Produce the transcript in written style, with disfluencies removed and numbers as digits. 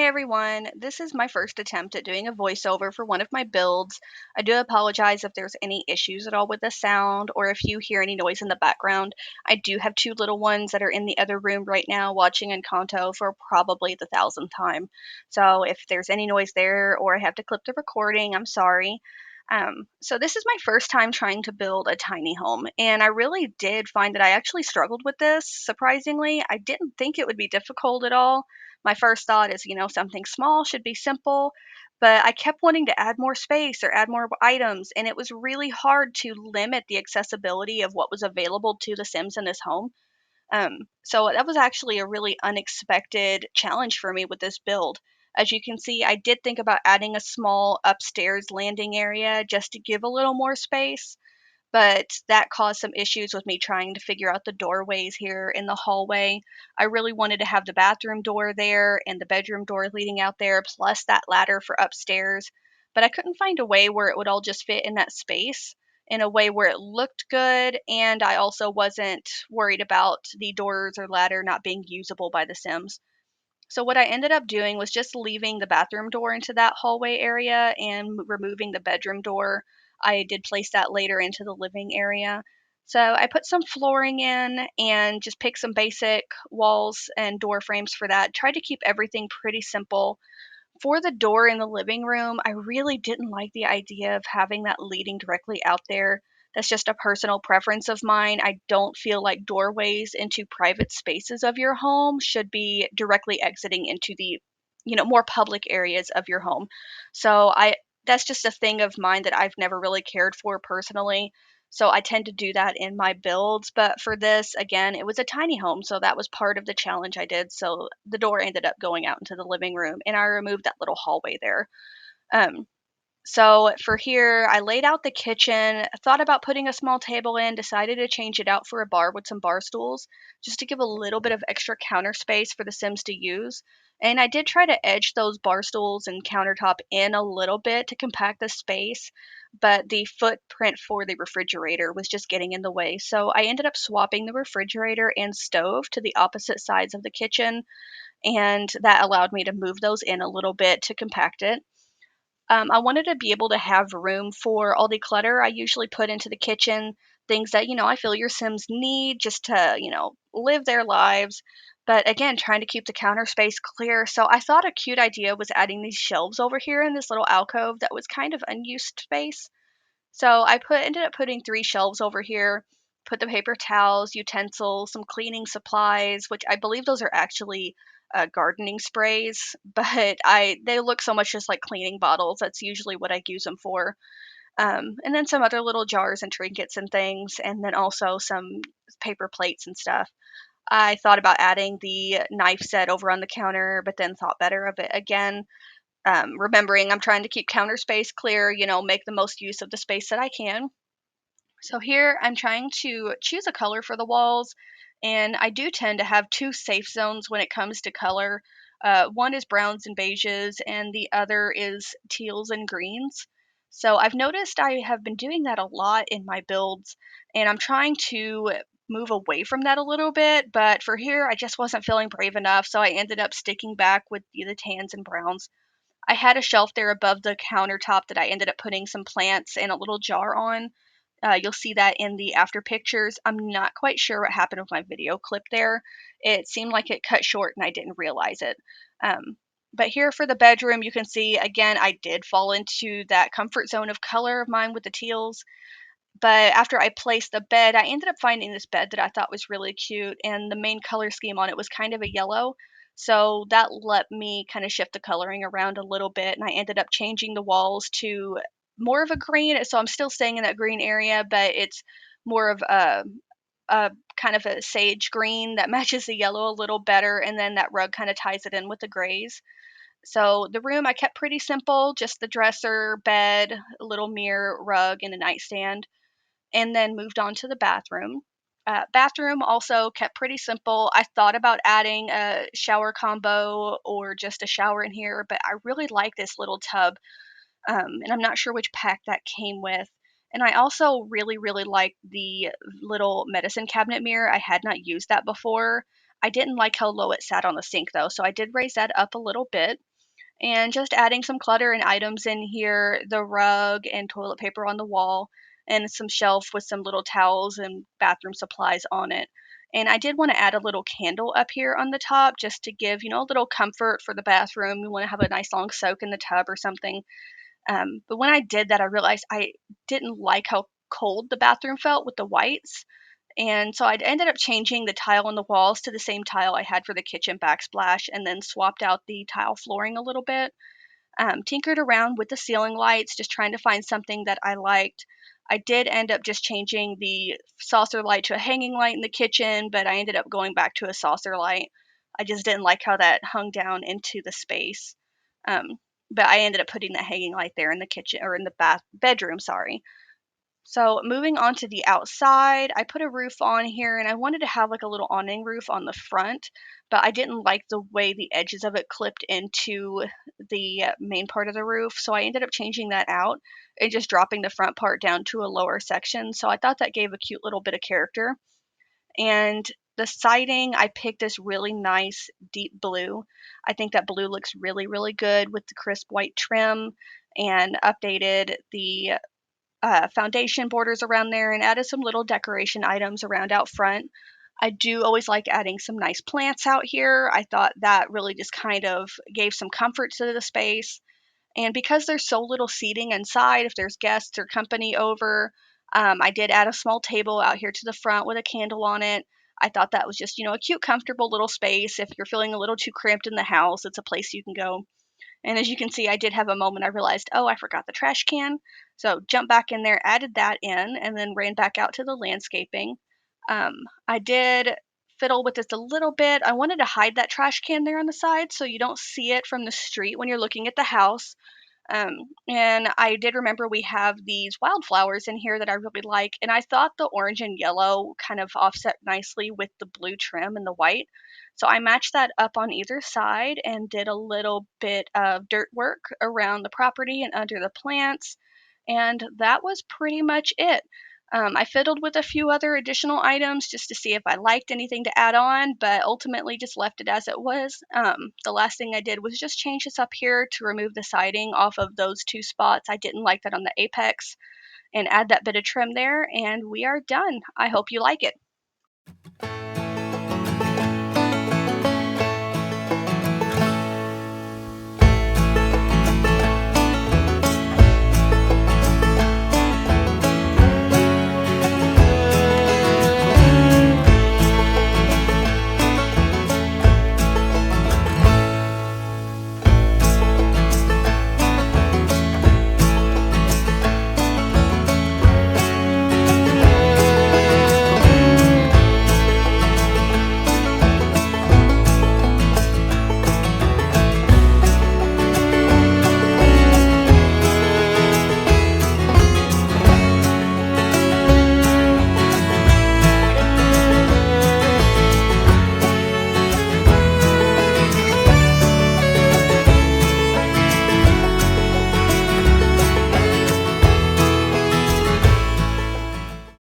Hi everyone. This is my first attempt at doing a voiceover for one of my builds. I do apologize if there's any issues at all with the sound or if you hear any noise in the background. I do have two little ones that are in the other room right now watching Encanto for probably the thousandth time. So if there's any noise there or I have to clip the recording, I'm sorry. So this is my first time trying to build a tiny home, and I really did find that I actually struggled with this. Surprisingly, I didn't think it would be difficult at all. My first thought is, something small should be simple, but I kept wanting to add more space or add more items, and it was really hard to limit the accessibility of what was available to the Sims in this home. So that was actually a really unexpected challenge for me with this build. As you can see, I did think about adding a small upstairs landing area just to give a little more space, but that caused some issues with me trying to figure out the doorways here in the hallway. I really wanted to have the bathroom door there and the bedroom door leading out there, plus that ladder for upstairs, but I couldn't find a way where it would all just fit in that space in a way where it looked good, and I also wasn't worried about the doors or ladder not being usable by the Sims. So what I ended up doing was just leaving the bathroom door into that hallway area and removing the bedroom door. I did place that later into the living area. So I put some flooring in and just picked some basic walls and door frames for that. Tried to keep everything pretty simple. For the door in the living room, I really didn't like the idea of having that leading directly out there. That's just a personal preference of mine. I don't feel like doorways into private spaces of your home should be directly exiting into the, more public areas of your home. So that's just a thing of mine that I've never really cared for personally. So I tend to do that in my builds, but for this, again, it was a tiny home, so that was part of the challenge I did. So the door ended up going out into the living room, and I removed that little hallway there. Um, so for here, I laid out the kitchen, thought about putting a small table in, decided to change it out for a bar with some bar stools, just to give a little bit of extra counter space for the Sims to use. And I did try to edge those bar stools and countertop in a little bit to compact the space, but the footprint for the refrigerator was just getting in the way. So I ended up swapping the refrigerator and stove to the opposite sides of the kitchen, and that allowed me to move those in a little bit to compact it. I wanted to be able to have room for all the clutter I usually put into the kitchen, things that, I feel your Sims need just to, live their lives. But again, trying to keep the counter space clear. So I thought a cute idea was adding these shelves over here in this little alcove that was kind of unused space. So ended up putting three shelves over here, put the paper towels, utensils, some cleaning supplies, which I believe those are actually gardening sprays, but I they look so much just like cleaning bottles. That's usually what I use them for. And then some other little jars and trinkets and things, and then also some paper plates and stuff. I thought about adding the knife set over on the counter, but then thought better of it again, remembering I'm trying to keep counter space clear, make the most use of the space that I can. So here I'm trying to choose a color for the walls, and I do tend to have two safe zones when it comes to color. One is browns and beiges, and the other is teals and greens. So I've noticed I have been doing that a lot in my builds, and I'm trying to move away from that a little bit, but for here I just wasn't feeling brave enough, so I ended up sticking back with the tans and browns. I had a shelf there above the countertop that I ended up putting some plants in a little jar on. You'll see that in the after pictures. I'm not quite sure what happened with my video clip there. It seemed like it cut short and I didn't realize it. But here for the bedroom, you can see again, I did fall into that comfort zone of color of mine with the teals. But after I placed the bed, I ended up finding this bed that I thought was really cute, and the main color scheme on it was kind of a yellow. So that let me kind of shift the coloring around a little bit, and I ended up changing the walls to more of a green. So I'm still staying in that green area, but it's more of a kind of a sage green that matches the yellow a little better, and then that rug kind of ties it in with the grays. So the room I kept pretty simple, just the dresser, bed, a little mirror, rug, and a nightstand, and then moved on to the bathroom. Bathroom also kept pretty simple. I thought about adding a shower combo or just a shower in here, but I really like this little tub, and I'm not sure which pack that came with. And I also really, really like the little medicine cabinet mirror. I had not used that before. I didn't like how low it sat on the sink though, so I did raise that up a little bit. and just adding some clutter and items in here, the rug and toilet paper on the wall, and some shelf with some little towels and bathroom supplies on it. And I did want to add a little candle up here on the top just to give, a little comfort for the bathroom. You want to have a nice long soak in the tub or something. But when I did that, I realized I didn't like how cold the bathroom felt with the whites. And so I ended up changing the tile on the walls to the same tile I had for the kitchen backsplash and then swapped out the tile flooring a little bit. Tinkered around with the ceiling lights, just trying to find something that I liked. I did end up just changing the saucer light to a hanging light in the kitchen, but I ended up going back to a saucer light. I just didn't like how that hung down into the space. Um, but I ended up putting the hanging light there in the kitchen or in the bedroom, sorry. So moving on to the outside, I put a roof on here and I wanted to have like a little awning roof on the front, but I didn't like the way the edges of it clipped into the main part of the roof. So I ended up changing that out and just dropping the front part down to a lower section. So I thought that gave a cute little bit of character. And the siding, I picked this really nice deep blue. I think that blue looks really, really good with the crisp white trim, and updated the foundation borders around there and added some little decoration items around out front. I do always like adding some nice plants out here. I thought that really just kind of gave some comfort to the space. And because there's so little seating inside, if there's guests or company over, I did add a small table out here to the front with a candle on it. I thought that was just, a cute, comfortable little space. If you're feeling a little too cramped in the house, it's a place you can go. And as you can see, I did have a moment I realized, oh, I forgot the trash can. So jumped back in there, added that in, and then ran back out to the landscaping. I did fiddle with this a little bit. I wanted to hide that trash can there on the side so you don't see it from the street when you're looking at the house. Um, and I did remember we have these wildflowers in here that I really like, and I thought the orange and yellow kind of offset nicely with the blue trim and the white. So I matched that up on either side and did a little bit of dirt work around the property and under the plants, and that was pretty much it. I fiddled with a few other additional items just to see if I liked anything to add on, but ultimately just left it as it was. The last thing I did was just change this up here to remove the siding off of those two spots. I didn't like that on the apex, and add that bit of trim there, and we are done. I hope you like it.